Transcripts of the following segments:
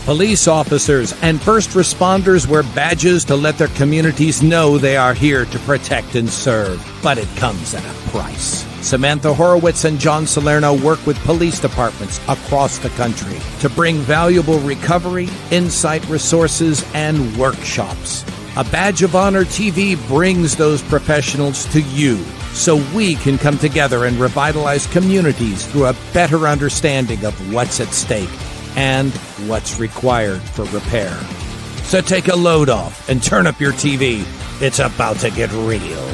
Police officers and first responders wear badges to let their communities know they are here to protect and serve. But it comes at a price. Samantha Horwitz and John Salerno work with police departments across the country to bring valuable recovery, insight resources, and workshops. A Badge of Honor TV brings those professionals to you so we can come together and revitalize communities through a better understanding of what's at stake and what's required for repair. So take a load off and turn up your TV. It's about to get real.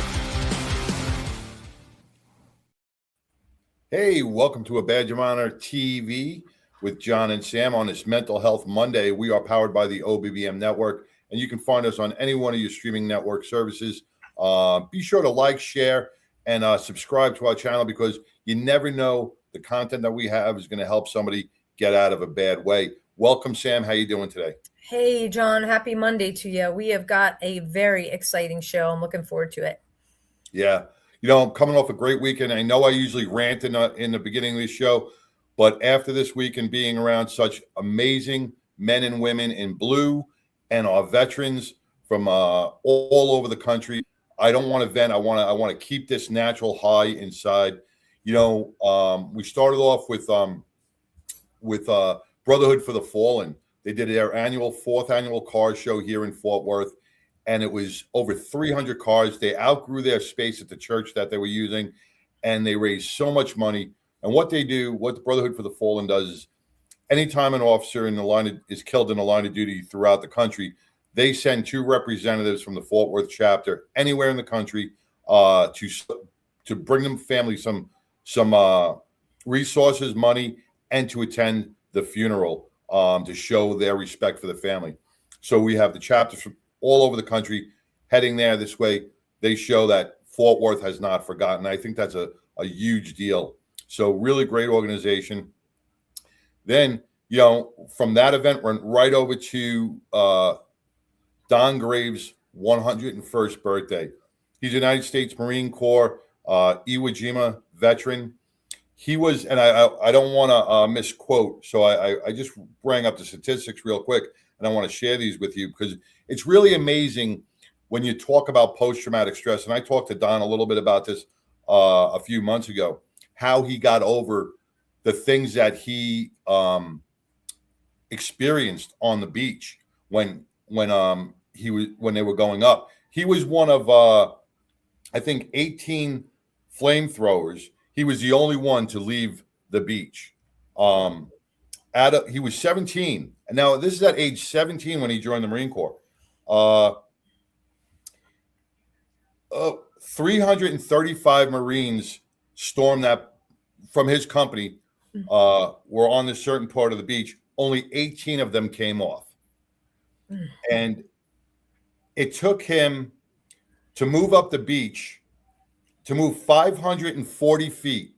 Hey, welcome to A Badge of Honor TV with John and Sam on this Mental Health Monday. We are powered by the OBBM Network, and you can find us on any one of your streaming network services. Be sure to like, share, and subscribe to our channel because you never know the content that we have is going to help somebody get out of a bad way. Welcome, Sam. How you doing today? Hey, John. Happy Monday to you. We have got a very exciting show. I'm looking forward to it. Yeah. You know, I'm coming off a great weekend. I know I usually rant in the beginning of the show, but after this weekend being around such amazing men and women in blue and our veterans from all over the country, I don't want to vent. I want to keep this natural high inside. You know, we started off with Brotherhood for the Fallen. They did their fourth annual car show here in Fort Worth, and it was over 300 cars. They outgrew their space at the church that they were using, and they raised so much money. And what they do, what the Brotherhood for the Fallen does is anytime an officer is killed in the line of duty throughout the country, they send 2 representatives from the Fort Worth chapter anywhere in the country to bring them family some resources, money, and to attend the funeral to show their respect for the family. So we have the chapters from all over the country heading there this way. They show that Fort Worth has not forgotten. I think that's a huge deal. So really great organization. Then, you know, from that event, went right over to Don Graves' 101st birthday. He's a United States Marine Corps Iwo Jima veteran. He was, and I don't want to misquote, so I just bring up the statistics real quick, and I want to share these with you because it's really amazing when you talk about post-traumatic stress. And I talked to Don a little bit about this a few months ago, how he got over the things that he experienced on the beach when they were going up. He was one of I think 18 flamethrowers. He was the only one to leave the beach. He was 17. And now this is at age 17 when he joined the Marine Corps. 335 Marines stormed that from his company, were on this certain part of the beach. Only 18 of them came off. And it took him to move up the beach, to move 540 feet,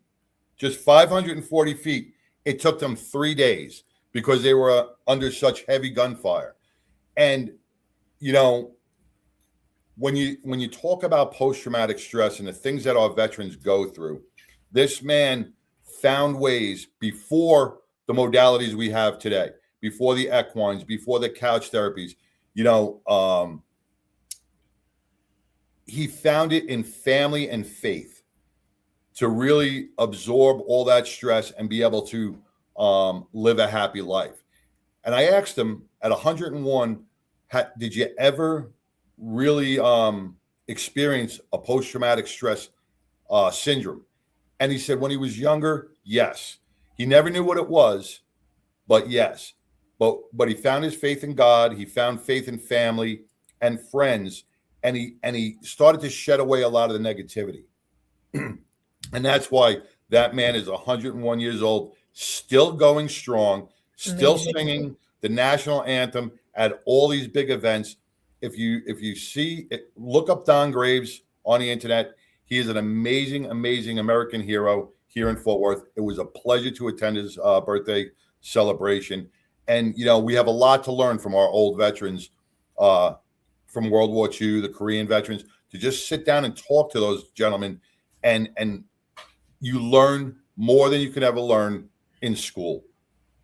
just 540 feet. It took them 3 days because they were under such heavy gunfire. And, you know, when you talk about post-traumatic stress and the things that our veterans go through, this man found ways before the modalities we have today, before the equines, before the couch therapies, you know, he found it in family and faith to really absorb all that stress and be able to live a happy life. And I asked him at 101, did you ever really experience a post-traumatic stress syndrome? And he said when he was younger, yes. He never knew what it was, but yes. But he found his faith in God. He found faith in family and friends. And he started to shed away a lot of the negativity. And that's why that man is 101 years old, still going strong, still singing the national anthem at all these big events. If you see it, look up Don Graves on the internet. He is an amazing, amazing American hero here in Fort Worth. It was a pleasure to attend his birthday celebration. And, you know, we have a lot to learn from our old veterans from World War II, the Korean veterans, to just sit down and talk to those gentlemen. And you learn more than you could ever learn in school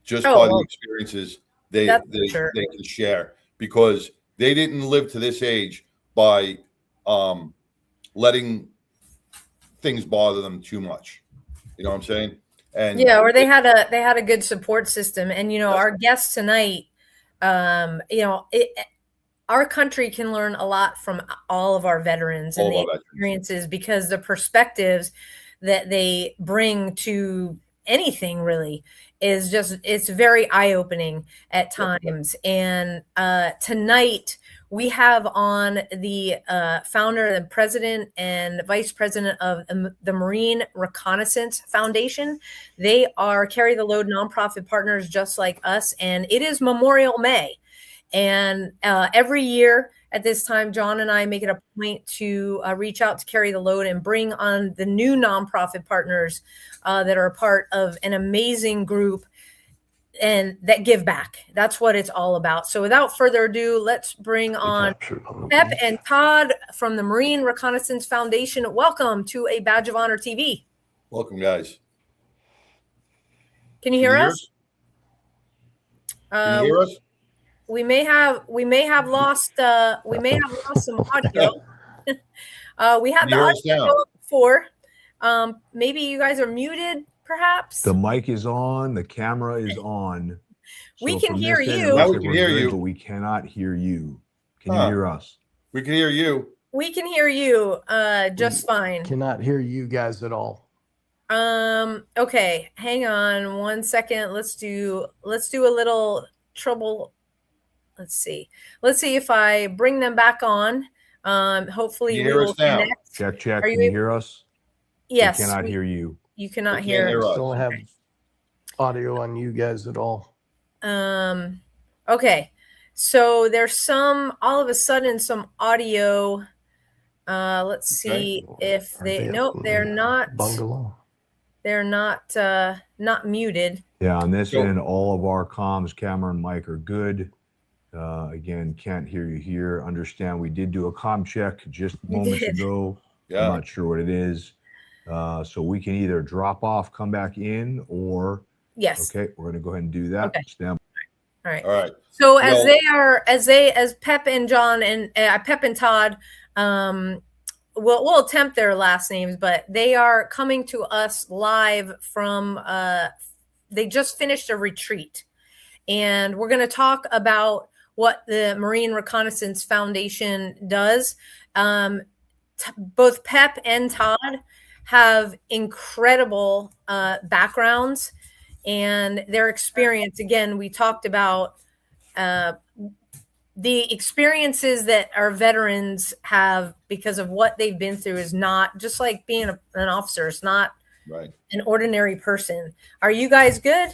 just by the experiences That's for sure. they can share, because they didn't live to this age by letting things bother them too much. You know what I'm saying? And yeah, or they had a good support system. And our guest tonight, our country can learn a lot from all of our veterans and the experiences, because the perspectives that they bring to anything really is it's very eye-opening at times. And tonight we have on the founder, the president, and vice president of the Marine Reconnaissance Foundation. They are Carry the Load nonprofit partners just like us, and it is Memorial May. And every year at this time, John and I make it a point to reach out to Carry the Load and bring on the new nonprofit partners that are a part of an amazing group and that give back. That's what it's all about. So without further ado, let's bring on Pep and Todd from the Marine Reconnaissance Foundation. Welcome to a Badge of Honor TV. Welcome, guys. Can you hear us? Can you hear us? We may have lost some audio. We had the audio before. Maybe you guys are muted, perhaps. The mic is on. The camera is on. We can hear you. Now we can hear you, but we cannot hear you. Can you hear us? We can hear you. We can hear you just fine. Cannot hear you guys at all. Okay, hang on 1 second. Let's do a little trouble. Let's see if I bring them back on. Hopefully we will connect. Check. Can you hear us? Yes. We cannot hear you. You cannot hear us. Don't have audio on you guys at all. Okay. So there's all of a sudden some audio. Let's see if they're not. Bungalow. They're not muted. Yeah, on this end, all of our comms, camera and mic are good. Again, can't hear you here. Understand we did do a comm check just moments ago. Yeah. I'm not sure what it is. So we can either drop off, come back in, or yes. Okay, we're gonna go ahead and do that. Okay. Stand. All right. All right. So as Pep and John and Pep and Todd, we'll attempt their last names, but they are coming to us live from. They just finished a retreat, and we're going to talk about what the Marine Reconnaissance Foundation does. Both Pep and Todd have incredible backgrounds, and their experience. Again, we talked about the experiences that our veterans have because of what they've been through is not just like being an officer. It's not an ordinary person. Are you guys good?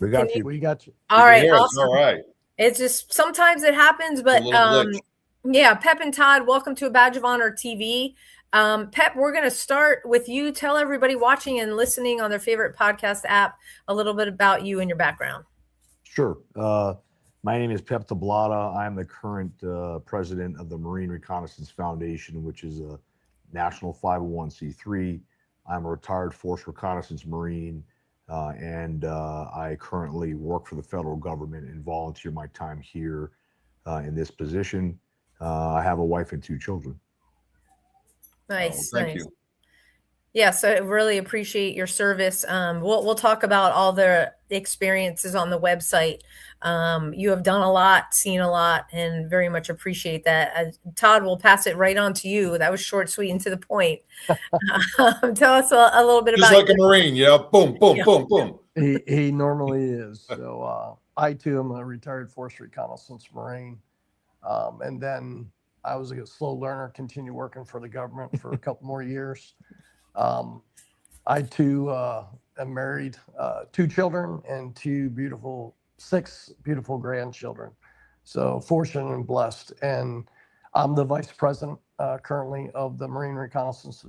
We got you. We got you. All right. Awesome. All right. It's just sometimes it happens, but yeah, Pep and Todd, welcome to a Badge of Honor TV. Pep, we're going to start with you. Tell everybody watching and listening on their favorite podcast app a little bit about you and your background. Sure. My name is Pep Tablada. I'm the current president of the Marine Reconnaissance Foundation, which is a national 501c3. I'm a retired Force Reconnaissance Marine, and I currently work for the federal government and volunteer my time here in this position. I have a wife and 2 children. Nice. Thank you. Yes, I really appreciate your service. We'll talk about all the experiences on the website. You have done a lot, seen a lot, and very much appreciate that. Todd, will pass it right on to you. That was short, sweet, and to the point. Tell us a little bit about just like a Marine, boom, boom, boom, boom. He normally is. So I too am a retired Force Reconnaissance Marine, and then I was a slow learner. Continued working for the government for a couple more years. I too am married, 2 children and 6 beautiful grandchildren. So fortunate and blessed. And I'm the vice president currently of the Marine Reconnaissance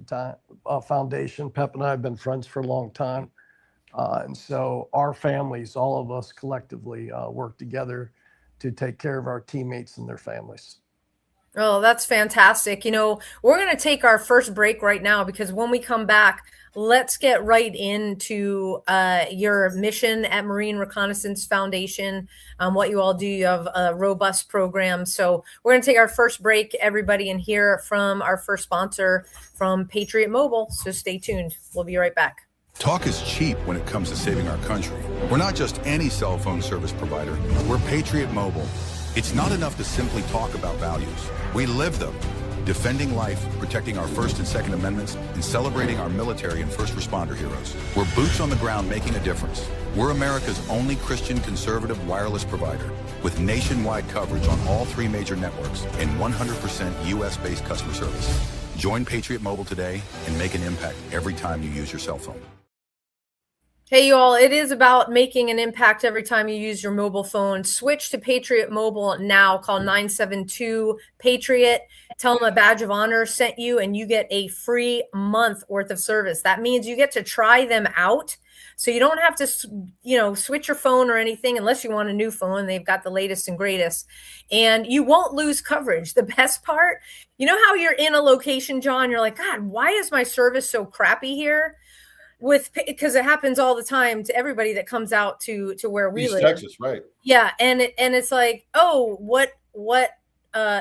Foundation. Pep and I have been friends for a long time. And so our families, all of us collectively work together to take care of our teammates and their families. Oh, that's fantastic. We're going to take our first break right now because when we come back, let's get right into your mission at Marine Reconnaissance Foundation, what you all do. You have a robust program. So we're going to take our first break, everybody, and hear from our first sponsor from Patriot Mobile. So stay tuned. We'll be right back. Talk is cheap when it comes to saving our country. We're not just any cell phone service provider. We're Patriot Mobile. It's not enough to simply talk about values. We live them. Defending life, protecting our First and Second Amendments, and celebrating our military and first responder heroes. We're boots on the ground making a difference. We're America's only Christian conservative wireless provider with nationwide coverage on all 3 major networks and 100% US-based customer service. Join Patriot Mobile today and make an impact every time you use your cell phone. Hey, you all, it is about making an impact every time you use your mobile phone. Switch to Patriot Mobile now. Call 972-PATRIOT. Tell them a badge of honor sent you, and you get a free month worth of service. That means you get to try them out. So you don't have to, switch your phone or anything unless you want a new phone. They've got the latest and greatest. And you won't lose coverage. The best part, you know how you're in a location, John, you're like, God, why is my service so crappy here? Because it happens all the time to everybody that comes out to where we live. Texas, right? Yeah, and it's like, oh,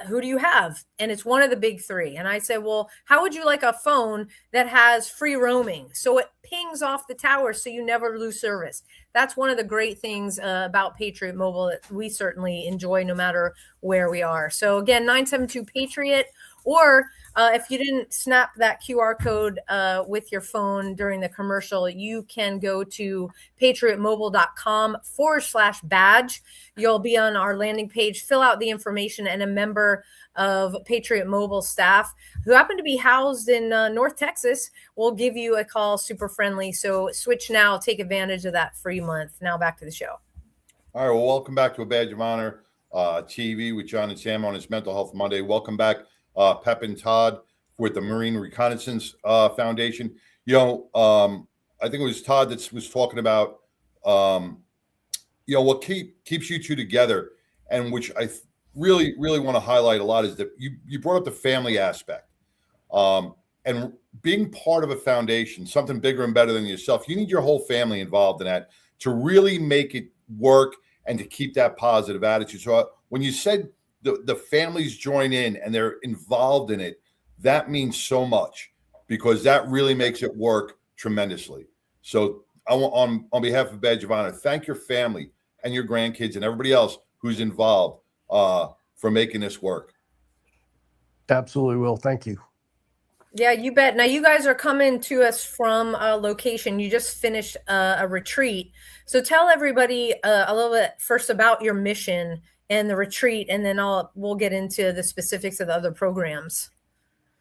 who do you have? And it's one of the big 3. And I said, well, how would you like a phone that has free roaming? So it pings off the tower so you never lose service. That's one of the great things about Patriot Mobile that we certainly enjoy no matter where we are. So again, 972-PATRIOT, or if you didn't snap that QR code with your phone during the commercial, you can go to patriotmobile.com/badge. You'll be on our landing page, fill out the information, and a member of Patriot Mobile staff who happen to be housed in North Texas will give you a call, super friendly. So switch now, take advantage of that free month. Now back to the show. All right, well, welcome back to A Badge of Honor TV with John and Sam on his Mental Health Monday. Welcome back, Pep and Todd with the Marine Reconnaissance Foundation. I think it was Todd that was talking about, what keeps you two together, and which I really, really want to highlight a lot is that you brought up the family aspect. And being part of a foundation, something bigger and better than yourself, you need your whole family involved in that to really make it work and to keep that positive attitude. So when you said the families join in and they're involved in it, that means so much because that really makes it work tremendously. So I want, on behalf of Badge of Honor, thank your family and your grandkids and everybody else who's involved for making this work. Absolutely will. Thank you. Yeah, you bet. Now you guys are coming to us from a location. You just finished a retreat. So tell everybody a little bit first about your mission and the retreat, and then we'll get into the specifics of the other programs.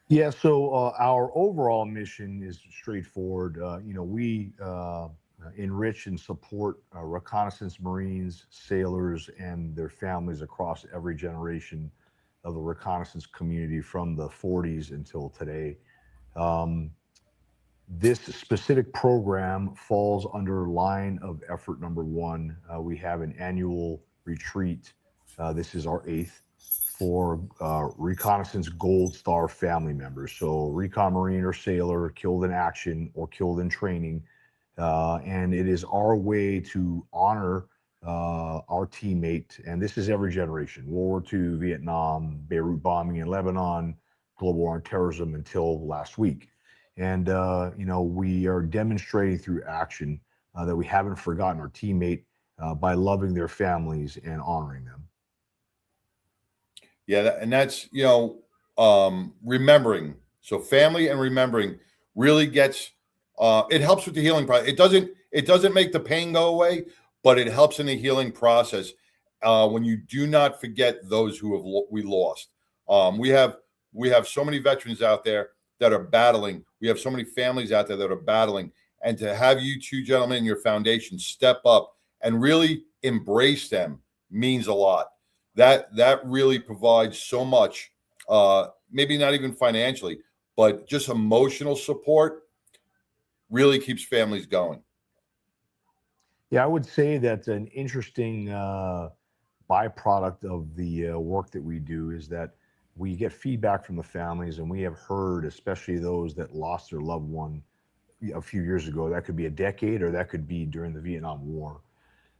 Yeah, so our overall mission is straightforward. We enrich and support reconnaissance Marines, sailors, and their families across every generation of the reconnaissance community from the 40s until today. This specific program falls under line of effort number 1. We have an annual retreat. This is our 8th for reconnaissance Gold Star family members. So recon Marine or sailor killed in action or killed in training. And it is our way to honor our teammate, and this is every generation: World War II, Vietnam, Beirut bombing in Lebanon, global war on terrorism until last week. And we are demonstrating through action that we haven't forgotten our teammate by loving their families and honoring them. Yeah, and that's remembering. So family and remembering really gets it helps with the healing process. It doesn't make the pain go away, but it helps in the healing process when you do not forget those who we lost. We have so many veterans out there that are battling. We have so many families out there that are battling. And to have you two gentlemen in your foundation step up and really embrace them means a lot. That really provides so much, maybe not even financially, but just emotional support really keeps families going. Yeah, I would say that an interesting byproduct of the work that we do is that we get feedback from the families, and we have heard, especially those that lost their loved one a few years ago, that could be a decade or that could be during the Vietnam War,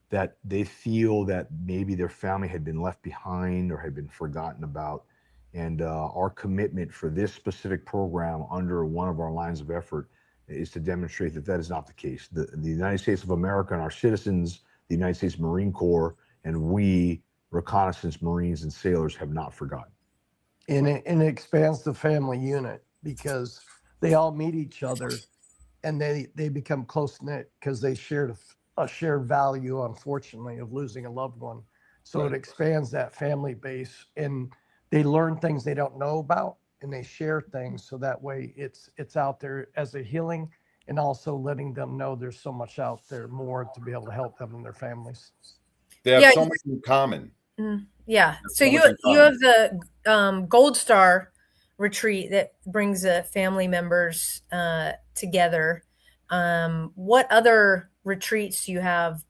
that they feel that maybe their family had been left behind or had been forgotten about. And our commitment for this specific program under one of our lines of effort is to demonstrate that that is not the case. The United States of America and our citizens, the United States Marine Corps, and we, reconnaissance Marines and sailors, have not forgotten. And it expands the family unit because they all meet each other and they become close-knit because they shared a shared value, unfortunately, of losing a loved one. So It expands that family base, and they learn things they don't know about, and they share things. So that way it's out there as a healing, and also letting them know there's so much out there more to be able to help them and their families. They have so much in common. Yeah. So you have the Gold Star retreat that brings family members together. What other retreats do you have?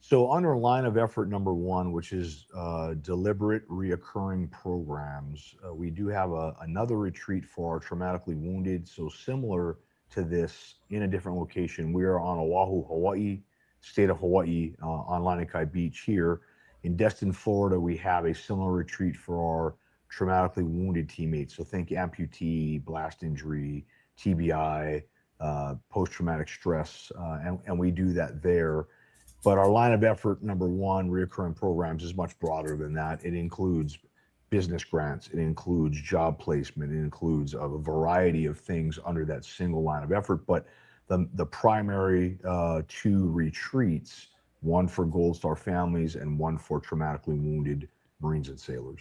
So under line of effort number 1, which is deliberate reoccurring programs, we do have another retreat for our traumatically wounded. So similar to this, in a different location, we are on Oahu, Hawaii, state of Hawaii, on Lanikai Beach here. In Destin, Florida, we have a similar retreat for our traumatically wounded teammates. So think amputee, blast injury, TBI, post-traumatic stress, and we do that there. But our line of effort number 1, reoccurring programs, is much broader than that. It includes business grants, it includes job placement, it includes a variety of things under that single line of effort. But the primary 2 retreats, one for Gold Star families and one for traumatically wounded Marines and sailors.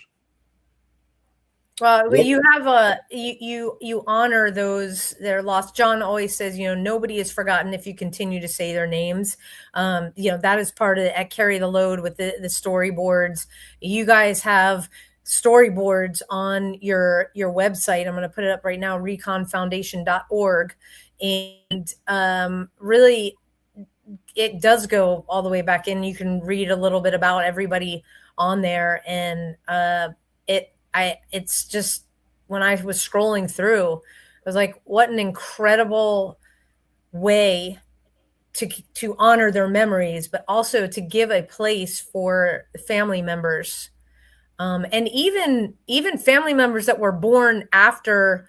Well, you have you honor those that are lost. John always says, nobody is forgotten if you continue to say their names. That is part of at Carry the Load with the storyboards. You guys have storyboards on your website. I'm going to put it up right now, reconfoundation.org. And really, it does go all the way back in. You can read a little bit about everybody on there. And it's just, when I was scrolling through, I was like, what an incredible way to honor their memories, but also to give a place for family members. And even family members that were born after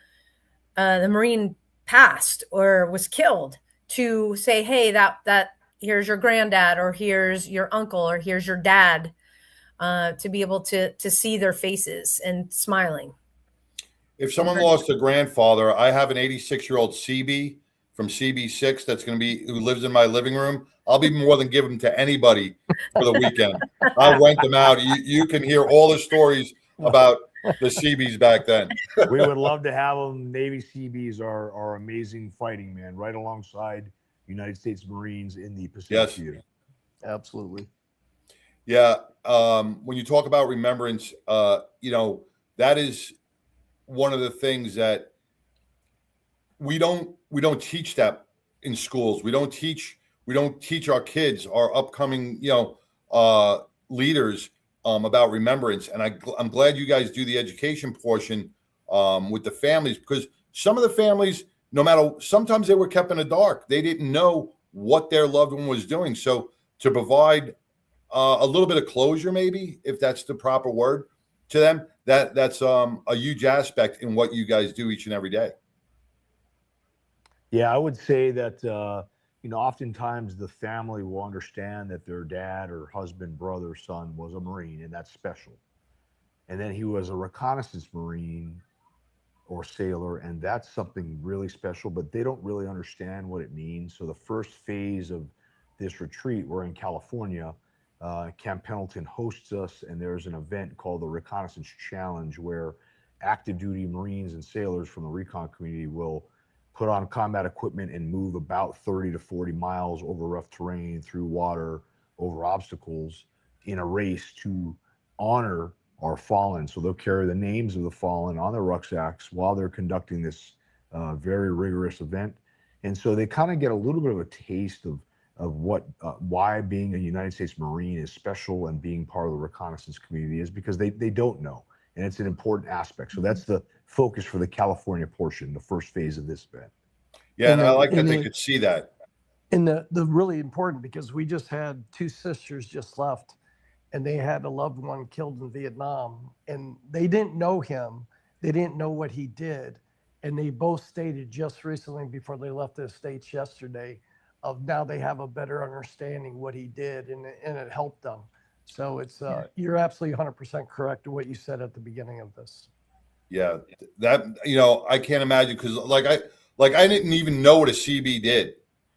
the Marine passed or was killed, to say, hey, that here's your granddad, or here's your uncle, or here's your dad, to be able to see their faces and smiling. If someone lost a grandfather, I have an 86-year-old CB from CB6 who lives in my living room. I'll be more than give him to anybody for the weekend. I'll rent them out. You can hear all the stories about the CBs back then. We would love to have them. Navy CBs are amazing fighting, man, right alongside United States Marines in the Pacific Theater. Absolutely. Yeah. When you talk about remembrance, that is one of the things that we don't teach that in schools. We don't teach our kids, our upcoming, leaders, about remembrance. And I'm glad you guys do the education portion with the families, because some of the families, sometimes they were kept in the dark. They didn't know what their loved one was doing. So to provide a little bit of closure, maybe, if that's the proper word, to them, that's a huge aspect in what you guys do each and every day. Yeah, I would say that oftentimes the family will understand that their dad or husband, brother, son was a Marine, and that's special. And then he was a reconnaissance Marine or sailor, and that's something really special, but they don't really understand what it means. So the first phase of this retreat, we're in California. Camp Pendleton hosts us, and there's an event called the Reconnaissance Challenge, where active duty Marines and sailors from the recon community will put on combat equipment and move about 30 to 40 miles over rough terrain, through water, over obstacles, in a race to honor our fallen. So they'll carry the names of the fallen on their rucksacks while they're conducting this very rigorous event. And so they kind of get a little bit of a taste of why being a United States Marine is special, and being part of the reconnaissance community is, because they don't know. and it's an important aspect. So that's the focus for the California portion, the first phase of this event. Yeah, and I like that they could see that. And the really important, because we just had 2 sisters just left, and they had a loved one killed in Vietnam, and they didn't know him. They didn't know what he did. And they both stated just recently before they left the States yesterday of now they have a better understanding what he did, and it helped them. So it's, you're absolutely 100% correct in what you said at the beginning of this. Yeah, that, I can't imagine, because I didn't even know what a CB did.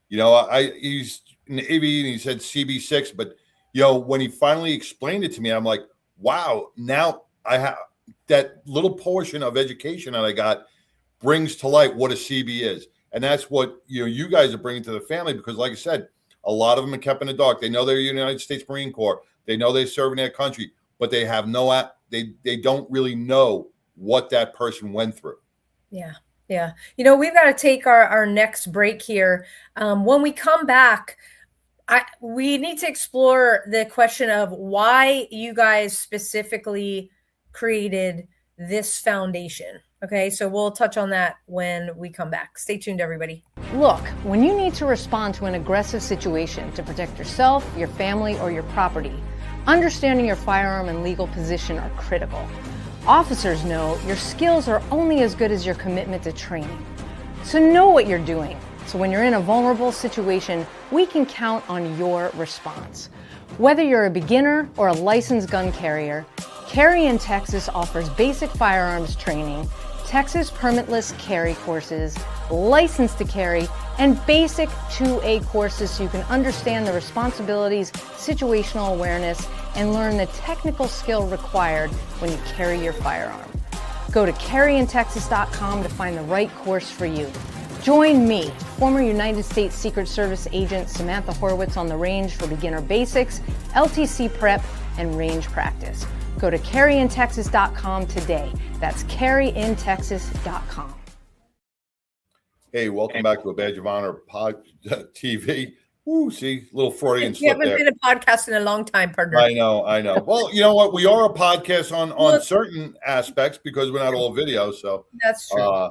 He's in the Navy and he said CB6, but when he finally explained it to me, I'm like, wow, now I have that little portion of education that I got brings to light what a CB is. And that's what you guys are bringing to the family, because like I said, a lot of them are kept in the dark. They know they're United States Marine Corps. They know they serve in their country, but they have they don't really know what that person went through. Yeah. Yeah. We've got to take our next break here. When we come back, we need to explore the question of why you guys specifically created this foundation. Okay, so we'll touch on that when we come back. Stay tuned, everybody. Look, when you need to respond to an aggressive situation to protect yourself, your family, or your property, understanding your firearm and legal position are critical. Officers know your skills are only as good as your commitment to training. So know what you're doing. So when you're in a vulnerable situation, we can count on your response. Whether you're a beginner or a licensed gun carrier, Carry in Texas offers basic firearms training, Texas permitless carry courses, license to carry, and basic 2A courses so you can understand the responsibilities, situational awareness, and learn the technical skill required when you carry your firearm. Go to carryintexas.com to find the right course for you. Join me, former United States Secret Service agent Samantha Horwitz, on the range for beginner basics, LTC prep, and range practice. Go to carryintexas.com today. That's carryintexas.com. Hey, welcome back to a Badge of Honor pod TV. Ooh, see, little Freudian slip there. You haven't been a podcast in a long time, partner. I know. Well, you know what? We are a podcast on certain aspects because we're not all video. So that's true.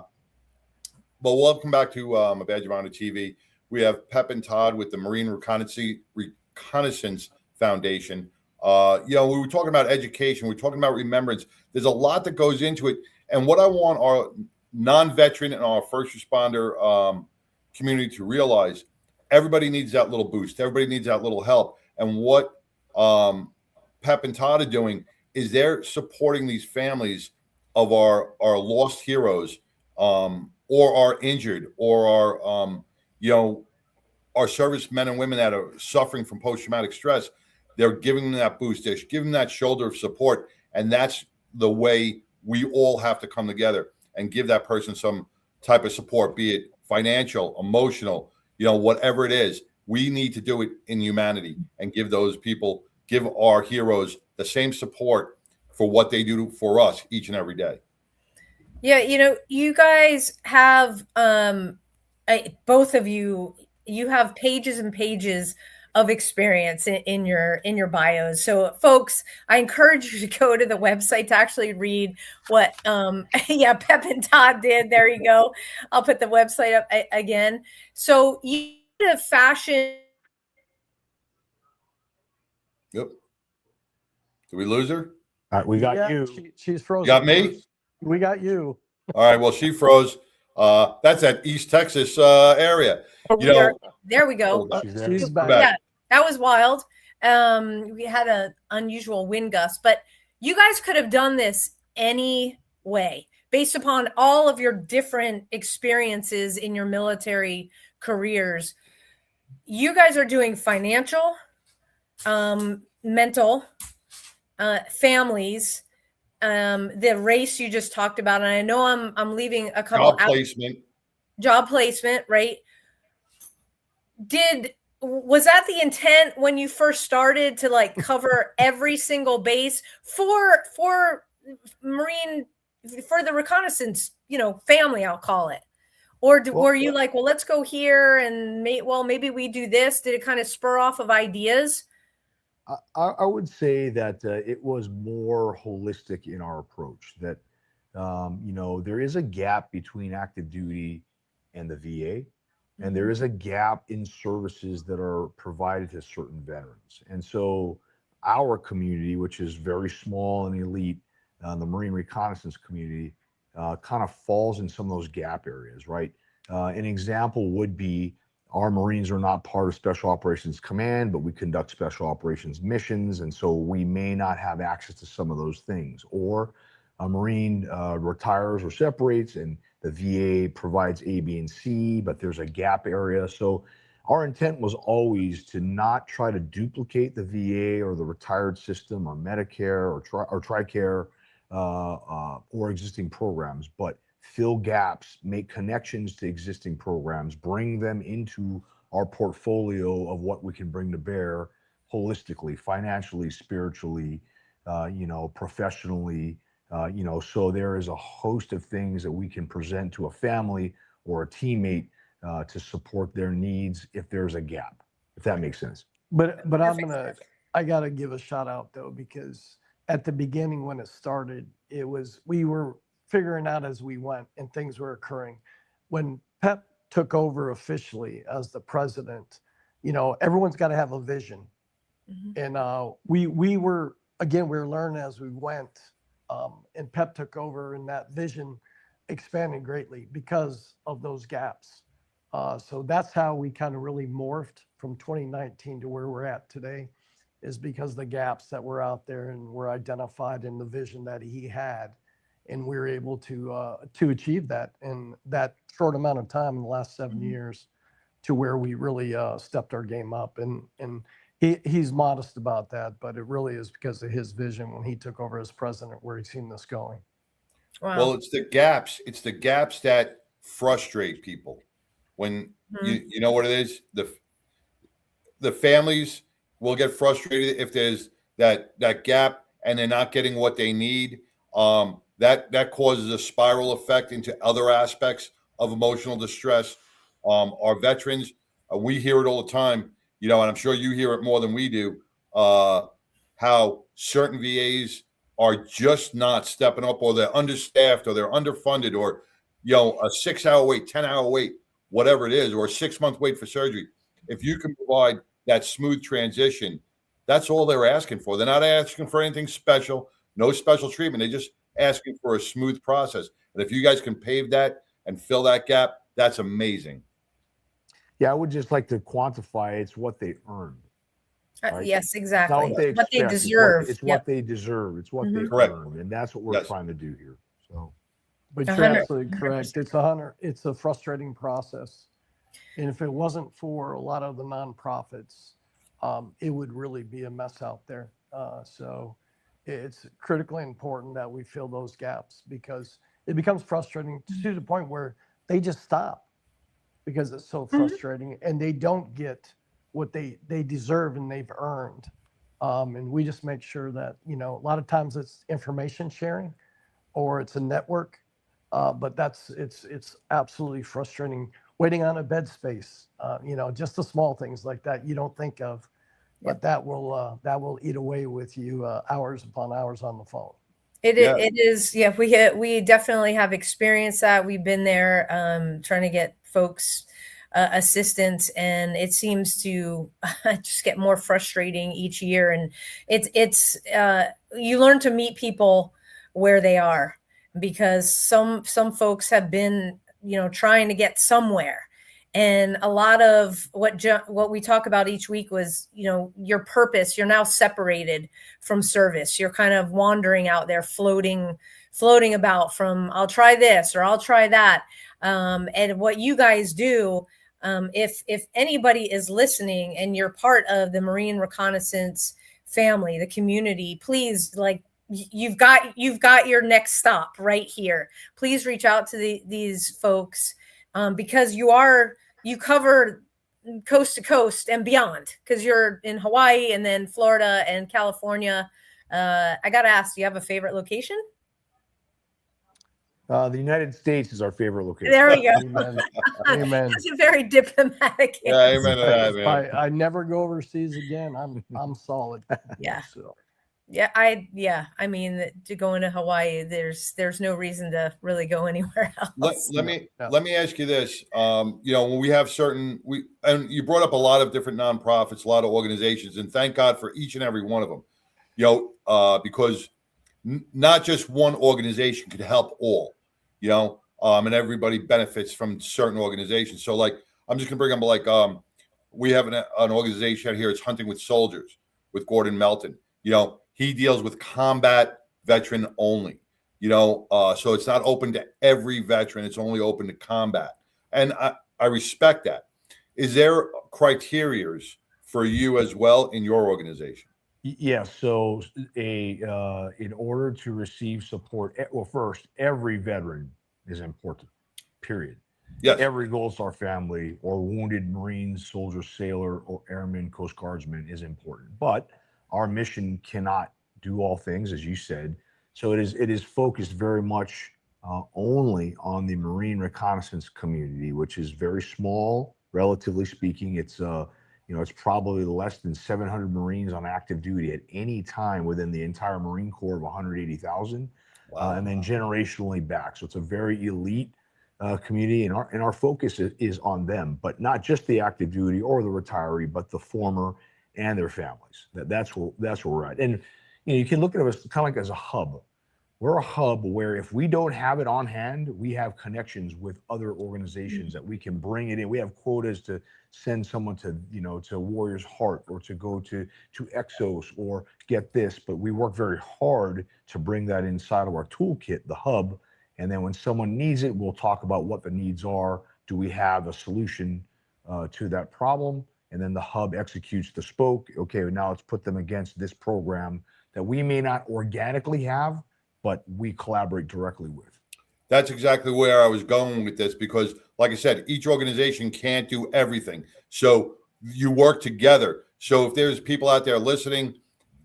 But welcome back to a Badge of Honor TV. We have Pep and Todd with the Marine Reconnaissance Foundation. We were talking about education. We're talking about remembrance. There's a lot that goes into it. And what I want our non-veteran and our first responder community to realize, everybody needs that little boost. Everybody needs that little help. And what Pep and Todd are doing is they're supporting these families of our lost heroes, or our injured, or our servicemen and women that are suffering from post-traumatic stress. They're giving them that boost. They're giving them that shoulder of support. And that's the way we all have to come together and give that person some type of support, be it financial, emotional, whatever it is. We need to do it in humanity and give those people, give our heroes the same support for what they do for us each and every day. Yeah, you guys have, both of you have pages and pages of experience in your bios. So folks, I encourage you to go to the website to actually read what Pep and Todd did. There you go. I'll put the website up again. So you have fashion. Yep. Did we lose her? All right, we got you. She's frozen. You got me? We got you. All right. Well, she froze. That's that East Texas area. There we go. She's back. Yeah, that was wild. We had an unusual wind gust, but you guys could have done this any way based upon all of your different experiences in your military careers. You guys are doing financial, mental, families, the race you just talked about. And I know I'm leaving a couple job placement, right? Was that the intent when you first started to cover every single base for Marine, for the reconnaissance, family, I'll call it? Or were you like, well, let's go here and maybe we do this? Did it kind of spur off of ideas? I would say that it was more holistic in our approach. That there is a gap between active duty and the VA, and there is a gap in services that are provided to certain veterans. And so our community, which is very small and elite, the Marine reconnaissance community, kind of falls in some of those gap areas, right? An example would be our Marines are not part of Special Operations Command, but we conduct Special Operations missions, and so we may not have access to some of those things. Or a Marine retires or separates, and the VA provides A, B, and C, but there's a gap area. So our intent was always to not try to duplicate the VA or the retired system or Medicare or TRICARE or existing programs, but fill gaps, make connections to existing programs, bring them into our portfolio of what we can bring to bear holistically, financially, spiritually, professionally, so there is a host of things that we can present to a family or a teammate to support their needs if there's a gap, if that makes sense. But I gotta give a shout out though, because at the beginning when it started, we were figuring out as we went and things were occurring. When Pep took over officially as the president, everyone's got to have a vision. And we were learning as we went, and Pep took over, and that vision expanded greatly because of those gaps. So that's how we kind of really morphed from 2019 to where we're at today, is because the gaps that were out there and were identified in the vision that he had. And we were able to achieve that in that short amount of time in the last 7 years, to where we really stepped our game up. And he's modest about that, but it really is because of his vision when he took over as president, where he's seen this going. Wow. Well, it's the gaps. It's the gaps that frustrate people. When you know what it is, the families will get frustrated if there's that gap and they're not getting what they need. That causes a spiral effect into other aspects of emotional distress. Our veterans, we hear it all the time, and I'm sure you hear it more than we do, how certain VAs are just not stepping up, or they're understaffed, or they're underfunded, or, a 6-hour wait, 10-hour wait, whatever it is, or a 6-month wait for surgery. If you can provide that smooth transition, that's all they're asking for. They're not asking for anything special, no special treatment. They just asking for a smooth process. And if you guys can pave that and fill that gap, that's amazing. Yeah, I would just like to quantify it's what they earned. Right? Yes, exactly. It's what they deserve. It's what they deserve. It's what they earned. And that's what we're trying to do here. So, but you're absolutely correct. It's a frustrating process. And if it wasn't for a lot of the nonprofits, it would really be a mess out there. So it's critically important that we fill those gaps, because it becomes frustrating to the point where they just stop because it's so frustrating, and they don't get what they deserve and they've earned. And we just make sure that, a lot of times it's information sharing or it's a network, but it's absolutely frustrating waiting on a bed space, just the small things like that you don't think of. But that will eat away with you hours upon hours on the phone. It is. Yeah, we definitely have experienced that. We've been there trying to get folks assistance, and it seems to just get more frustrating each year. And it's you learn to meet people where they are, because some folks have been trying to get somewhere. And a lot of what we talk about each week was, your purpose. You're now separated from service. You're kind of wandering out there, floating about from, I'll try this or I'll try that. And what you guys do, if anybody is listening and you're part of the Marine Reconnaissance family, the community, please, you've got your next stop right here. Please reach out to these folks. Because you cover coast to coast and beyond, because you're in Hawaii and then Florida and California. I got to ask, do you have a favorite location? The United States is our favorite location. There we go. Amen. Amen. That's a very diplomatic Yeah, answer. amen to that, man. I never go overseas again. I'm solid. Yeah. So. Yeah, I mean, to go into Hawaii, there's no reason to really go anywhere else. Let me ask you this. When we have and you brought up a lot of different nonprofits, a lot of organizations, and thank God for each and every one of them. Because not just one organization could help all. And everybody benefits from certain organizations. So, like, I'm just gonna bring up we have an organization out here. It's Hunting with Soldiers with Gordon Melton. He deals with combat veteran only, so it's not open to every veteran. It's only open to combat. And I respect that. Is there criteria for you as well in your organization? Yeah. So in order to receive support, well, first, every veteran is important, period. Yes. Every Gold Star family or wounded Marine, soldier, sailor, or airman, Coast Guardsman is important. But our mission cannot do all things, as you said. So it is focused very much only on the Marine reconnaissance community, which is very small, relatively speaking. It's it's probably less than 700 Marines on active duty at any time within the entire Marine Corps of 180,000, and then generationally back. So it's a very elite community, and our focus is on them, but not just the active duty or the retiree, but the former and their families. That's where we're at. And you can look at us kind of like as a hub. We're a hub where if we don't have it on hand, we have connections with other organizations that we can bring it in. We have quotas to send someone to Warrior's Heart or to go to Exos or get this, but we work very hard to bring that inside of our toolkit, the hub. And then when someone needs it, we'll talk about what the needs are. Do we have a solution to that problem? And then the hub executes the spoke. Okay, now let's put them against this program that we may not organically have, but we collaborate directly with. That's exactly where I was going with this, because like I said, each organization can't do everything. So you work together. So if there's people out there listening,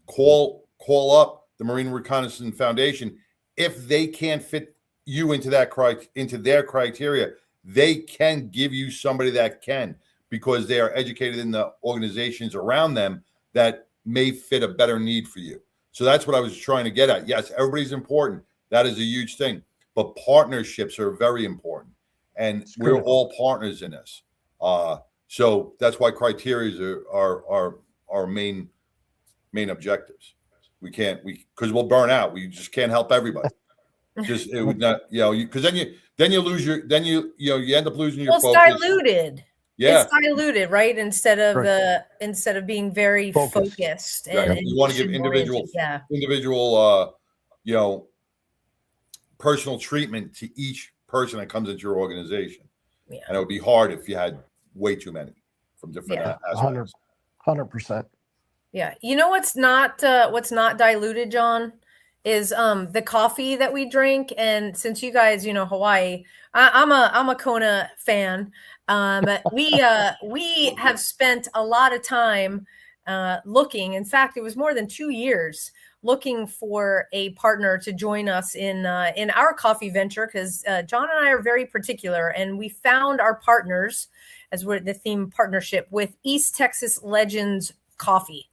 call up the Marine Reconnaissance Foundation. If they can't fit you into their criteria, they can give you somebody that can, because they are educated in the organizations around them that may fit a better need for you. So that's what I was trying to get at. Yes, everybody's important. That is a huge thing. But partnerships are very important. And we're all partners in this. So that's why criteria are our main objectives. Because we'll burn out. We just can't help everybody. It would not, because then you lose you end up losing your focus. It's diluted. Yeah, it's diluted, right? Instead of being very focused. And you want to give individual personal treatment to each person that comes into your organization. Yeah. And it would be hard if you had way too many from different aspects. 100%. Yeah. You know what's not diluted, John, is the coffee that we drink. And since you guys, Hawaii, I'm a Kona fan. We have spent a lot of time looking. In fact, it was more than 2 years looking for a partner to join us in our coffee venture, because John and I are very particular, and we found our partners, as we're the theme partnership, with East Texas Legends Coffee,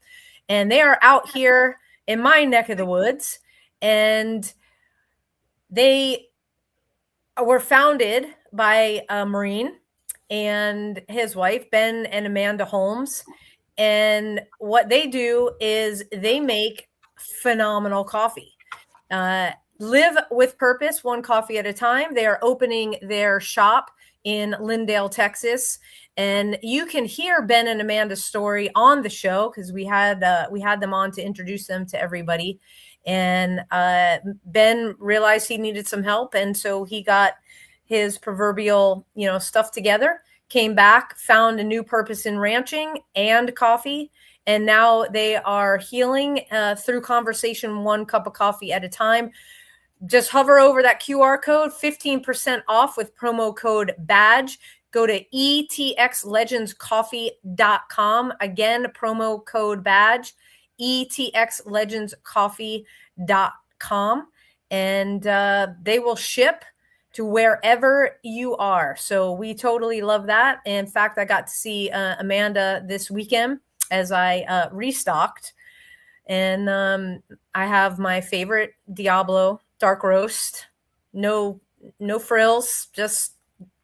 and they are out here in my neck of the woods, and they were founded by a Marine and his wife, Ben and Amanda Holmes. And what they do is they make phenomenal coffee. Live with purpose, one coffee at a time. They are opening their shop in Lindale, Texas. And you can hear Ben and Amanda's story on the show, because we had them on to introduce them to everybody. And Ben realized he needed some help. And so he got his proverbial, stuff together, came back, found a new purpose in ranching and coffee. And now they are healing through conversation, one cup of coffee at a time. Just hover over that QR code, 15% off with promo code BADGE. Go to etxlegendscoffee.com. Again, promo code BADGE, etxlegendscoffee.com. And they will ship to wherever you are. So we totally love that. In fact, I got to see Amanda this weekend as I restocked. And I have my favorite Diablo dark roast. No frills, just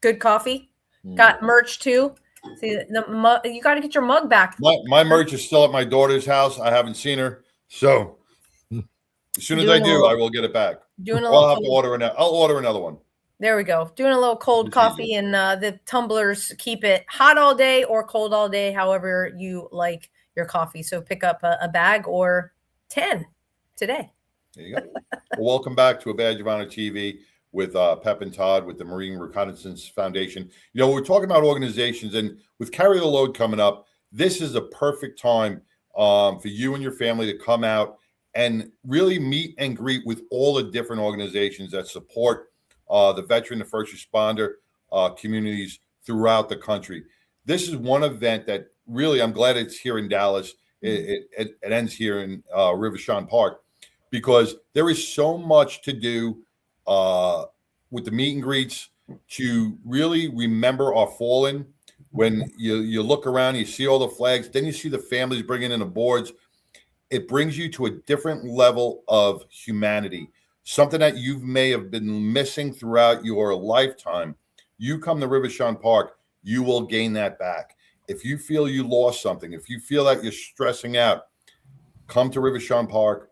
good coffee. Got merch too. See, you got to get your mug back. My merch is still at my daughter's house. I haven't seen her. So as soon as I do, I will get it back. I'll have to order I'll order another one. There we go. Doing a little cold coffee, and the tumblers keep it hot all day or cold all day, however you like your coffee. So pick up a bag or 10 today. There you go. Well, welcome back to A Badge of Honor TV with Pep and Todd with the Marine Reconnaissance Foundation. You know, we're talking about organizations, and with Carry the Load coming up, this is a perfect time for you and your family to come out and really meet and greet with all the different organizations that support the veteran, the first responder communities throughout the country. This is one event that really, I'm glad it's here in Dallas. It ends here in Rivershon Park, because there is so much to do with the meet and greets to really remember our fallen. When you look around, you see all the flags, then you see the families bringing in the boards. It brings you to a different level of humanity, something that you may have been missing throughout your lifetime. You come to Rivershon Park, you will gain that back. If you feel you lost something, if you feel that you're stressing out, come to Rivershon Park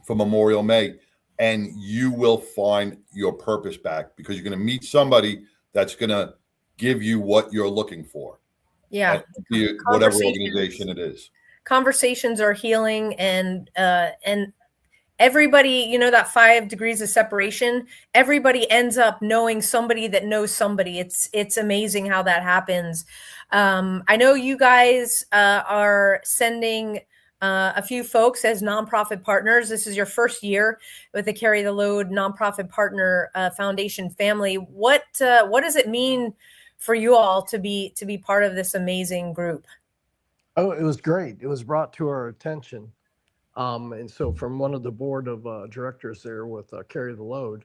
for Memorial May, and you will find your purpose back, because you're going to meet somebody that's going to give you what you're looking for. Yeah. Whatever organization it is. Conversations are healing, and everybody, you know, that 5 degrees of separation, everybody ends up knowing somebody that knows somebody. It's amazing how that happens. I know you guys are sending a few folks as nonprofit partners. This is your first year with the Carry the Load nonprofit partner foundation family. What does it mean for you all to be part of this amazing group? Oh, it was great. It was brought to our attention. And so from one of the board of directors there with Carry the Load,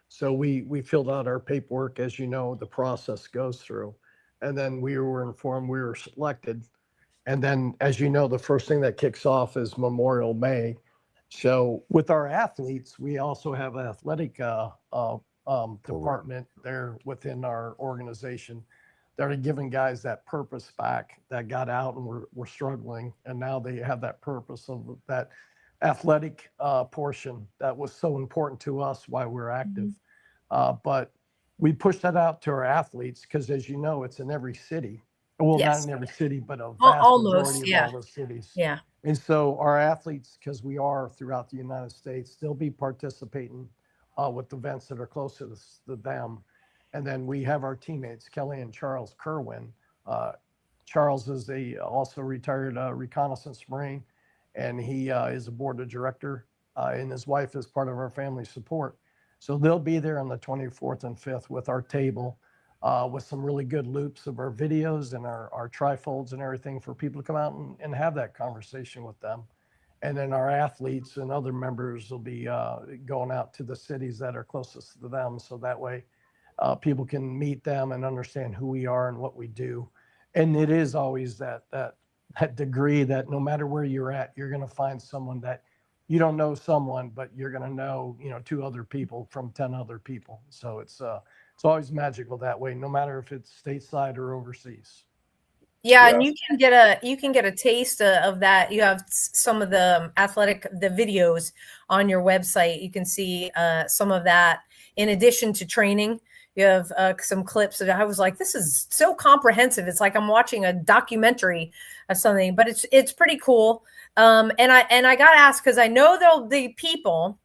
so we filled out our paperwork. As you know, the process goes through, and then we were informed we were selected. And then, as you know, the first thing that kicks off is Memorial May. So with our athletes, we also have an athletic department there within our organization that are giving guys that purpose back, that got out and were struggling, and now they have that purpose of that athletic portion that was so important to us while we're active. But we push that out to our athletes because, as you know, it's in every city. Well, Yes. not in every city, but a vast majority of all the cities. Yeah. And so our athletes, because we are throughout the United States, still be participating with events that are close to them. And then we have our teammates, Kelly and Charles Kerwin. Charles is also retired reconnaissance Marine, and he is a board of director, and his wife is part of our family support. So they'll be there on the 24th and 5th with our table, with some really good loops of our videos and our trifolds and everything for people to come out and have that conversation with them. And then our athletes and other members will be going out to the cities that are closest to them. So that way people can meet them and understand who we are and what we do. And it is always that degree that no matter where you're at, you're going to find someone that you don't know someone, but you're going to know, 2 other people from 10 other people. So it's always magical that way, no matter if it's stateside or overseas. Yeah, and you can get a taste of that. You have some of the videos on your website. You can see some of that in addition to training. You have some clips that I was like, this is so comprehensive. It's like I'm watching a documentary of something, but it's pretty cool. And I got asked, because I know there'll be people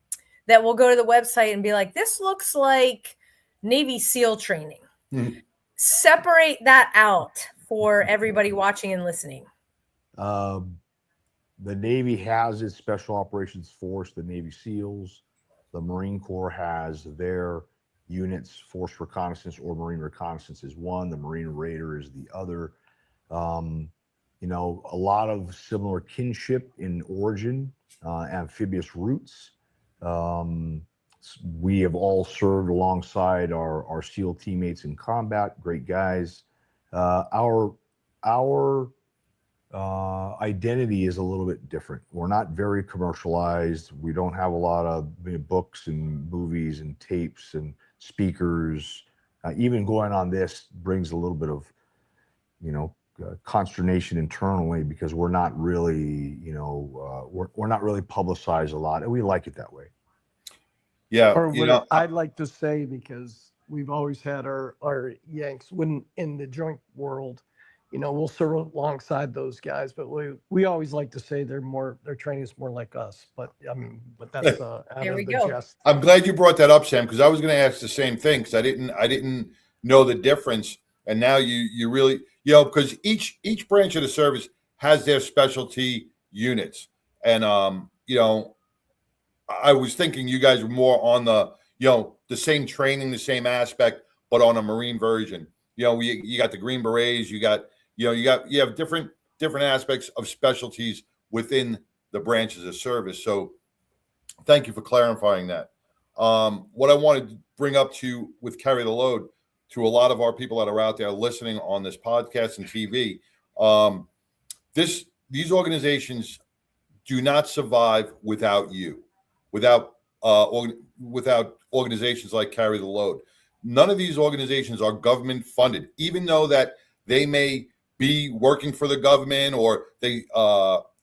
that will go to the website and be like, this looks like Navy SEAL training. Separate that out for everybody watching and listening. The Navy has its Special Operations Force, the Navy SEALs. The Marine Corps has their units. Force Reconnaissance or Marine Reconnaissance is one. The Marine Raider is the other. A lot of similar kinship in origin, amphibious roots. We have all served alongside our SEAL teammates in combat, great guys. Our identity is a little bit different. We're not very commercialized. We don't have a lot of books and movies and tapes and speakers. Even going on this brings a little bit of, consternation internally, because we're not really, we're not really publicized a lot, and we like it that way. Yeah, Or I'd like to say, because we've always had our Yanks when in the joint world, we'll serve alongside those guys, but we always like to say their training is more like us. But that's out There of we the go. I'm glad you brought that up, Sam, because I was going to ask the same thing, because I didn't know the difference, and now you really, because each branch of the service has their specialty units, and I was thinking you guys were more on the the same training, the same aspect, but on a Marine version. You got the Green Berets, you have different aspects of specialties within the branches of service. So thank you for clarifying that. What I wanted to bring up to with Carry the Load to a lot of our people that are out there listening on this podcast and TV, these organizations do not survive without you, without organizations like Carry the Load. None of these organizations are government funded, even though that they may be working for the government or they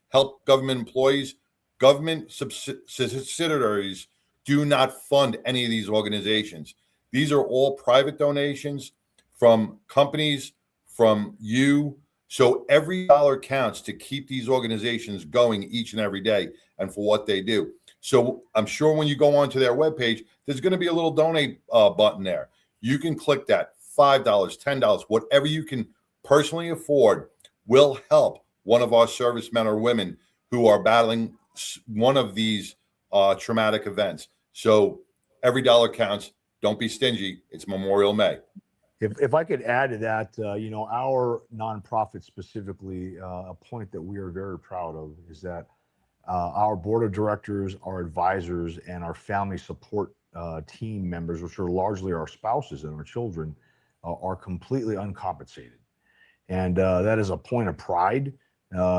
help government employees. Government subsidiaries do not fund any of these organizations. These are all private donations from companies, from you. So every dollar counts to keep these organizations going each and every day and for what they do. So I'm sure when you go onto their webpage, there's going to be a little donate button there. You can click that. $5, $10, whatever you can personally afford will help one of our servicemen or women who are battling one of these traumatic events. So every dollar counts. Don't be stingy. It's Memorial May. If I could add to that, our nonprofit specifically, a point that we are very proud of is that our board of directors, our advisors, and our family support team members, which are largely our spouses and our children, are completely uncompensated. And that is a point of pride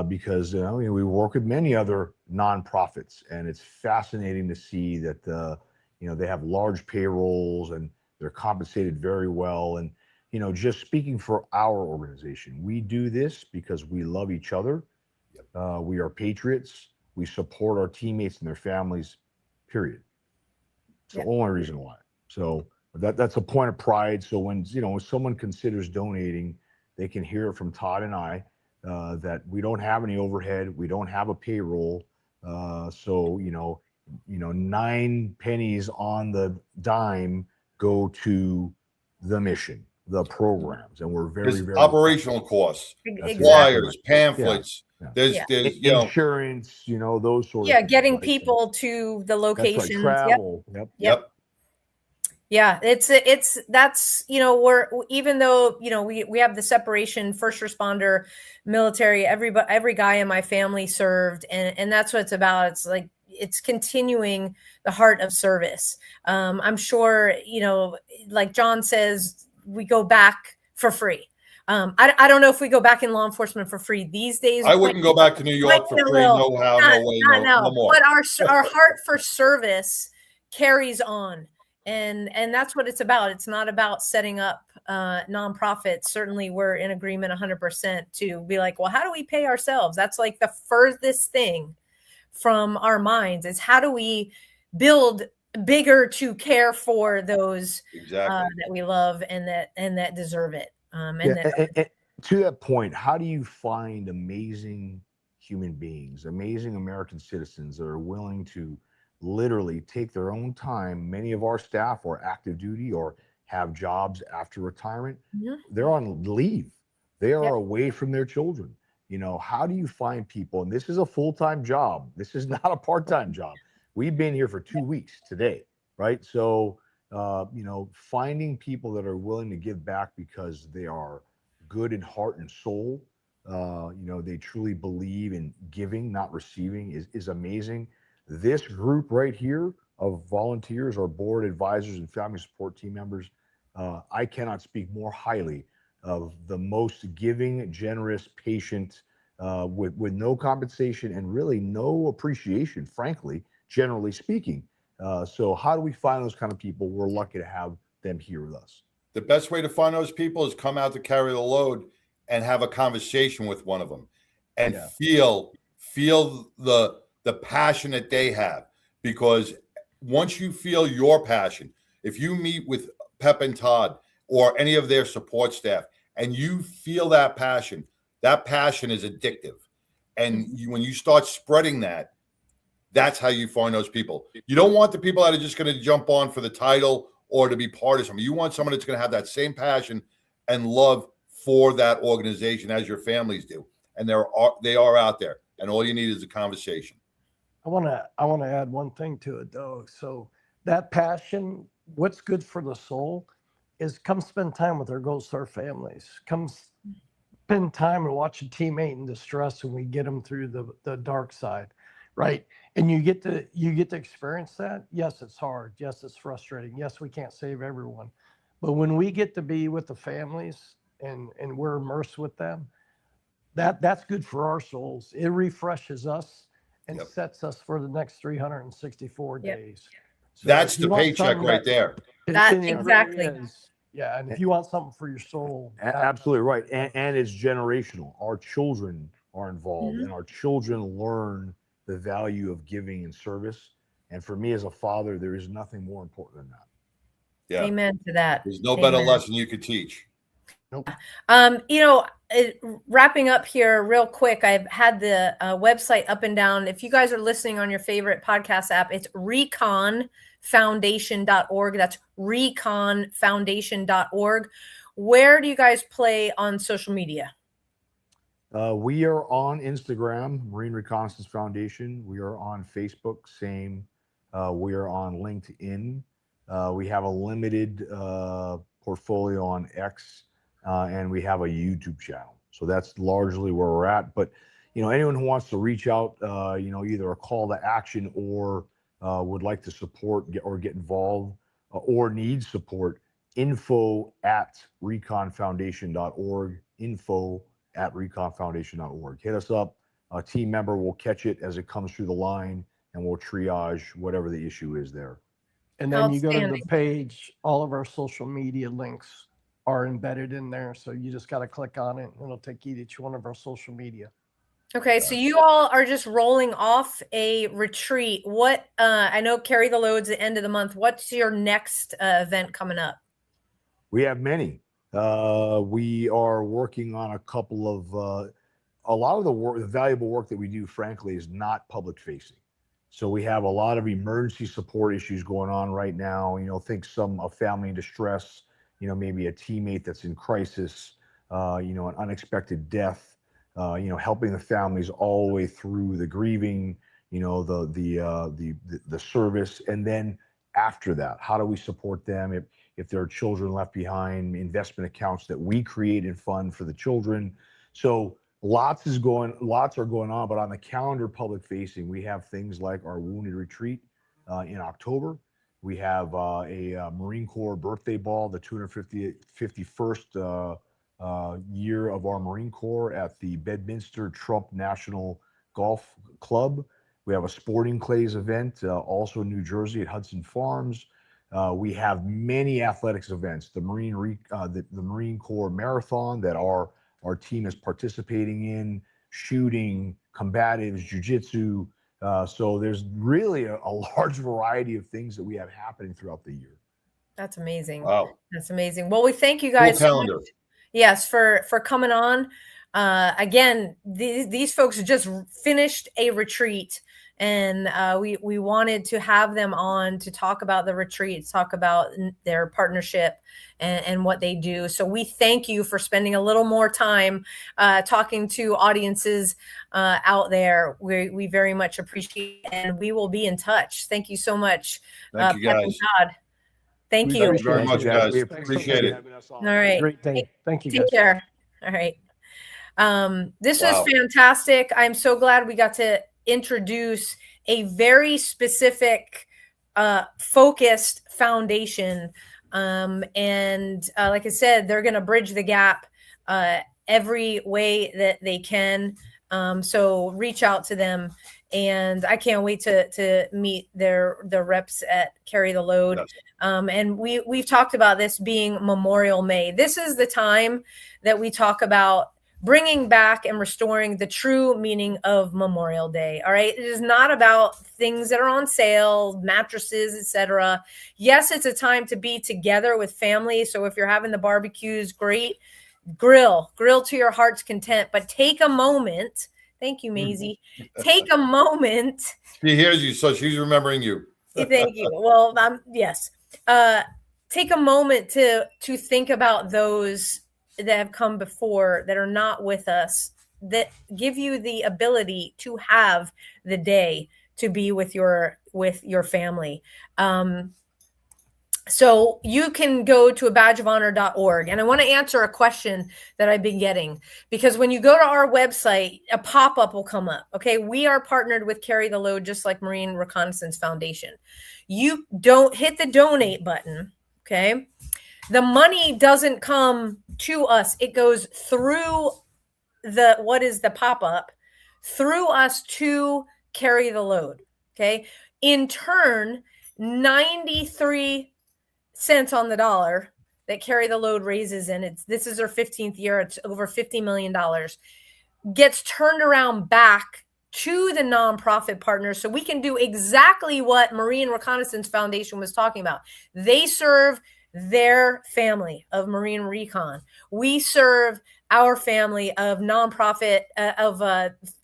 because we work with many other nonprofits, and it's fascinating to see that they have large payrolls and they're compensated very well. And just speaking for our organization, we do this because we love each other. We are patriots. We support our teammates and their families, period. It's the only reason why. So that's a point of pride. So when someone considers donating, they can hear it from Todd and I that we don't have any overhead, we don't have a payroll. So 9 pennies on the dime go to the mission, the programs, and we're very operational costs, flyers, pamphlets. There's insurance, those sort of things, getting right? people to the locations. That's right, travel. Yep. Yeah, that's we're, even though we have the separation, first responder, military, every guy in my family served, and that's what it's about. It's like it's continuing the heart of service. I'm sure like John says, we go back for free. I don't know if we go back in law enforcement for free these days. I wouldn't go back to New York for free. No how, no way, no more. But our heart for service carries on. And that's what it's about. It's not about setting up nonprofits. Certainly we're in agreement 100% to be like, well, how do we pay ourselves? That's like the furthest thing from our minds is how do we build bigger to care for those that we love and that deserve it. And to that point, how do you find amazing human beings, amazing American citizens that are willing to literally take their own time? Many of our staff are active duty or have jobs after retirement. They're on leave. They are away from their children. How do you find people? And this is a full-time job. This is not a part-time job. We've been here for 2 weeks today, right? So, finding people that are willing to give back because they are good in heart and soul, they truly believe in giving, not receiving is amazing. This group right here of volunteers, our board advisors, and family support team members. I cannot speak more highly of the most giving, generous, patient, with no compensation and really no appreciation, frankly, generally speaking. So how do we find those kind of people? We're lucky to have them here with us. The best way to find those people is come out to carry the load and have a conversation with one of them and feel the passion that they have. Because once you feel your passion, if you meet with Pep and Todd or any of their support staff and you feel that passion is addictive. And when you start spreading that, that's how you find those people. You don't want the people that are just going to jump on for the title or to be part of something. You want someone that's going to have that same passion and love for that organization as your families do. And they are out there. And all you need is a conversation. I want to add one thing to it though. So that passion, what's good for the soul is come spend time with our Gold Star families. Come spend time and watch a teammate in distress and we get them through the dark side, right? And you get to experience that. Yes, it's hard. Yes, it's frustrating. Yes, we can't save everyone. But when we get to be with the families and we're immersed with them, that's good for our souls. It refreshes us and sets us for the next 364 days. So that's the paycheck right there. That exactly. Really yeah, and if you want something for your soul, absolutely right. And it's generational. Our children are involved, and our children learn the value of giving and service. And for me as a father, there is nothing more important than that. Yeah. Amen to that. There's no better lesson you could teach. Nope. Wrapping up here real quick, I've had the website up and down. If you guys are listening on your favorite podcast app, it's reconfoundation.org. That's reconfoundation.org. Where do you guys play on social media? We are on Instagram, Marine Reconnaissance Foundation. We are on Facebook, same. We are on LinkedIn. We have a limited portfolio on X. And we have a YouTube channel. So that's largely where we're at. But, anyone who wants to reach out, either a call to action or would like to support or get involved or need support, info@reconfoundation.org, info@reconfoundation.org. Hit us up. A team member will catch it as it comes through the line and we'll triage whatever the issue is there. And then you go to the page, all of our social media links are embedded in there. So you just got to click on it and it'll take you to each one of our social media. Okay. So you all are just rolling off a retreat. What, I know Carry the Load's the end of the month. What's your next event coming up? We have many. We are working on a couple of, a lot of the work, the valuable work that we do, frankly, is not public facing. So we have a lot of emergency support issues going on right now. Think a family in distress, maybe a teammate that's in crisis, an unexpected death, helping the families all the way through the grieving, the service. And then after that, how do we support them if there are children left behind, investment accounts that we create and fund for the children. So lots are going on, but on the calendar public facing, we have things like our Wounded Retreat in October. We have a Marine Corps birthday ball, the 251st year of our Marine Corps at the Bedminster Trump National Golf Club. We have a Sporting Clays event, also in New Jersey at Hudson Farms. We have many athletics events, the Marine Corps Marathon that our team is participating in, shooting, combatives, jiu-jitsu. So there's really a large variety of things that we have happening throughout the year. That's amazing. Wow. That's amazing. Well, we thank you guys so much. Yes, for coming on. Again, these folks just finished a retreat, and we wanted to have them on to talk about the retreat, talk about their partnership and what they do. So we thank you for spending a little more time talking to audiences out there. We very much appreciate it, and we will be in touch. Thank you so much. Thank you, guys. Todd. Thank you. Thank you very much, guys. Appreciate it. All right. Great day. Thank you, guys. Take care. All right. This was fantastic. I'm so glad we got to introduce a very specific focused foundation. And like I said, they're going to bridge the gap every way that they can. So reach out to them. And I can't wait to meet their reps at Carry the Load. And we've talked about this being Memorial May. This is the time that we talk about bringing back and restoring the true meaning of Memorial Day. All right. It is not about things that are on sale, mattresses, etc. Yes, it's a time to be together with family. So if you're having the barbecues, great. Grill to your heart's content, but take a moment. Thank you, Maisie. Take a moment. She hears you, so she's remembering you. Thank you. Well, yes. Take a moment to think about those that have come before that are not with us, that give you the ability to have the day to be with your family. So you can go to abadgeofhonor.org. And I want to answer a question that I've been getting, because when you go to our website, a pop-up will come up. Okay. We are partnered with Carry the Load, just like Marine Reconnaissance Foundation. You don't hit the donate button. Okay. The money doesn't come to us. It goes through the pop-up through us to Carry the Load. Okay. In turn, 93 cents on the dollar that Carry the Load raises, and this is our 15th year. It's over $50 million, gets turned around back to the nonprofit partners. So we can do exactly what Marine Reconnaissance Foundation was talking about. They serve their family of Marine Recon. We serve our family of nonprofit, of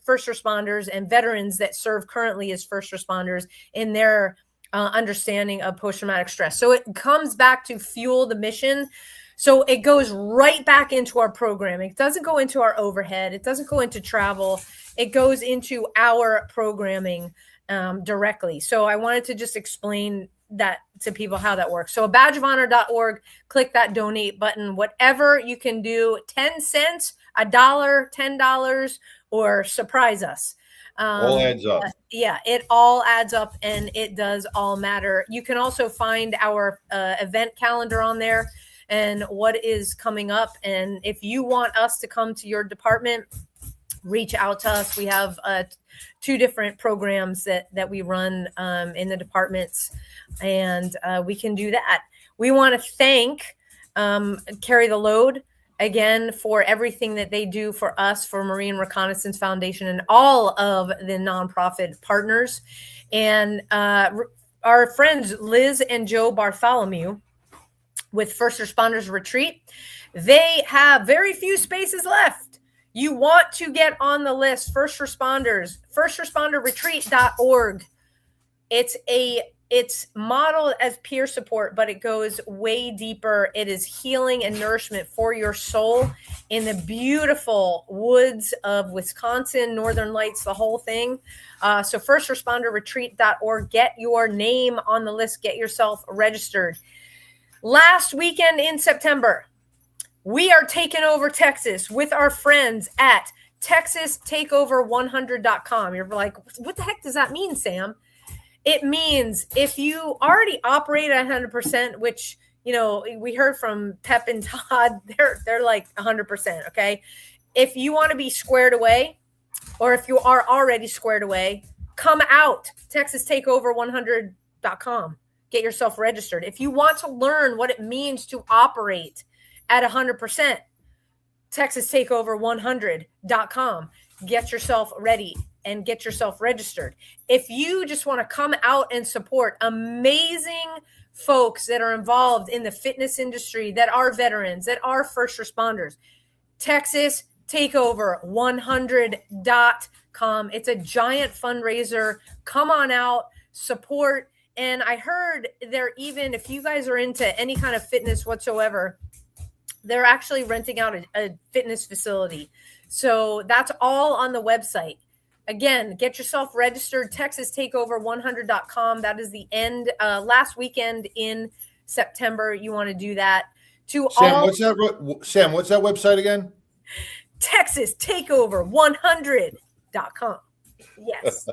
first responders and veterans that serve currently as first responders in their understanding of post-traumatic stress. So it comes back to fuel the mission. So it goes right back into our programming. It doesn't go into our overhead. It doesn't go into travel. It goes into our programming directly. So I wanted to just explain that to people, how that works. So badgeofhonor.org, click that donate button, whatever you can do, 10 cents, $1, $10, or surprise us. All adds up. Yeah, it all adds up, and it does all matter. You can also find our event calendar on there and what is coming up. And if you want us to come to your department, reach out to us. We have 2 different programs that we run in the departments, and we can do that. We want to thank Carry the Load again for everything that they do for us, for Marine Reconnaissance Foundation and all of the nonprofit partners. And our friends Liz and Joe Bartholomew with First Responders Retreat, they have very few spaces left. You want to get on the list. First Responders, firstresponderretreat.org. It's modeled as peer support, but it goes way deeper. It is healing and nourishment for your soul in the beautiful woods of Wisconsin, Northern Lights, the whole thing. So firstresponderretreat.org. Get your name on the list. Get yourself registered. Last weekend in September, we are taking over Texas with our friends at TexasTakeover100.com. You're like, what the heck does that mean, Sam? It means if you already operate at 100%, which, we heard from Pep and Todd, they're like 100%. Okay. If you want to be squared away, or if you are already squared away, come out, TexasTakeover100.com. Get yourself registered. If you want to learn what it means to operate at 100%, TexasTakeover100.com. Get yourself ready and get yourself registered. If you just want to come out and support amazing folks that are involved in the fitness industry, that are veterans, that are first responders, TexasTakeover100.com. It's a giant fundraiser. Come on out, support. And I heard even if you guys are into any kind of fitness whatsoever, they're actually renting out a fitness facility. So that's all on the website. Again, get yourself registered, TexasTakeover100.com. That is the end. Last weekend in September, you want to do that. Sam, what's that website again? TexasTakeover100.com. Yes.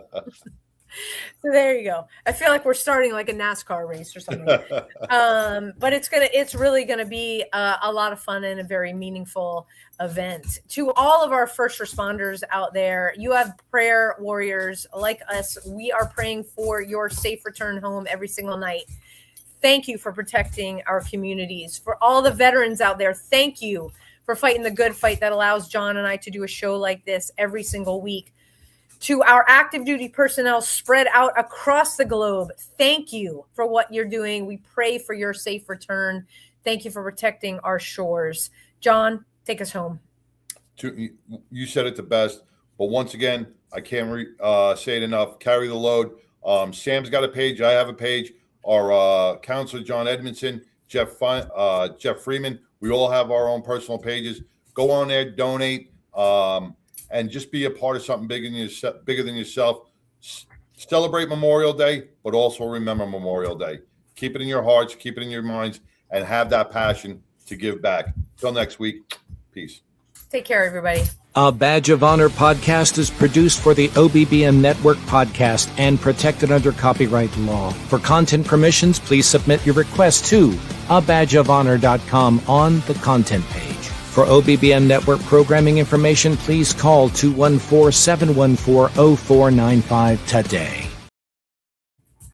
So there you go. I feel like we're starting like a NASCAR race or something. But it's really gonna be a lot of fun and a very meaningful event. To all of our first responders out there, you have prayer warriors like us. We are praying for your safe return home every single night. Thank you for protecting our communities. For all the veterans out there, thank you for fighting the good fight that allows John and I to do a show like this every single week. To our active duty personnel spread out across the globe, thank you for what you're doing. We pray for your safe return. Thank you for protecting our shores. John, take us home. You said it the best, but once again, I can't say it enough. Carry the load. Sam's got a page. I have a page. Our counselor, John Edmondson, Jeff Freeman, we all have our own personal pages. Go on there, donate. And just be a part of something bigger than yourself. Celebrate Memorial Day, but also remember Memorial Day. Keep it in your hearts, keep it in your minds, and have that passion to give back. Till next week, peace. Take care, everybody. A Badge of Honor podcast is produced for the OBBM Network podcast and protected under copyright law. For content permissions, please submit your request to abadgeofhonor.com on the content page. For OBBM Network programming information, please call 214-714-0495 today.